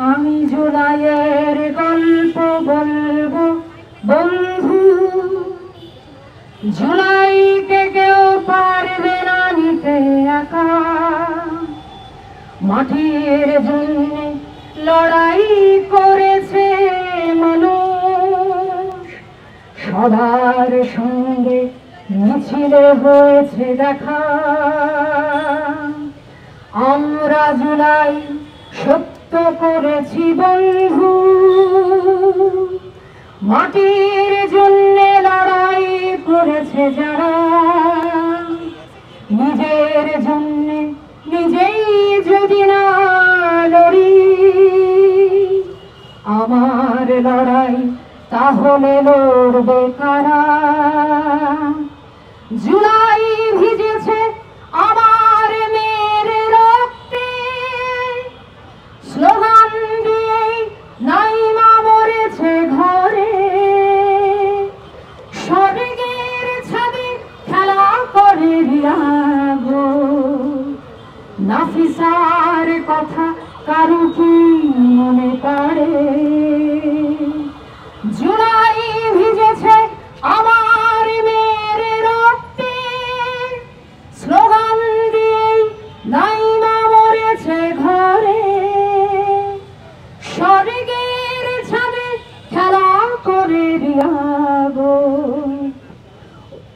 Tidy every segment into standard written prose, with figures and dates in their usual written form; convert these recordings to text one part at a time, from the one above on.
আমি জুলাইয়ের গল্প বলবো বন্ধু, জুলাইকে কেউ পারবে না নিতে একা। মাটির জন্য লড়াই করেছে মানুষ, সবার সঙ্গে মিছিলে হয়েছে দেখা। আমরা জুলাই সত্য করেছি বন্ধু, মাটির জন্য লড়াই করেছে যারা। নিজের জন্য নিজেই যদি না লড়ি, আমার লড়াই তাহলে লড়বে কারা? জুলাই ভিজেছে আমার মেয়ের রক্তে, স্লোগান দিয়ে নাইমা মরেছে ঘরে। স্বর্গের ছাদে খেলা করে রিয়াগো, নাফিসার কথা কারো কি মনে পড়ে? জুলাই ভিজেছে আমার মেয়ের রক্তে, স্লোগান দিয়ে নাইমা মরেছে ঘরে। স্বর্গের ছাদে খেলা করে রিয়াগো,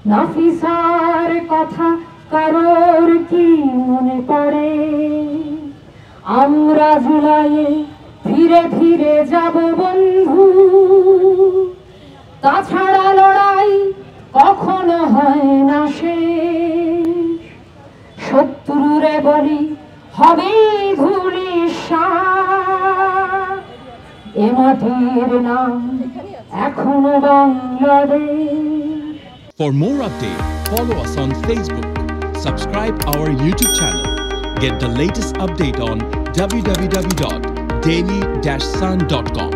নাফিসার কথা কারোর কি মনে পড়ে? আমরা জুলাইয়ে ফিরে ফিরে যাব বন্ধু, তাছাড়া লড়াই কখনো হয় না শেষ। শত্রুরে বলি হবে ধূলিসাৎ, এ মাটির নাম এখনো Bangladesh. For more updates, follow us on Facebook, subscribe our YouTube channel, get the latest update on www.daily-sun.com.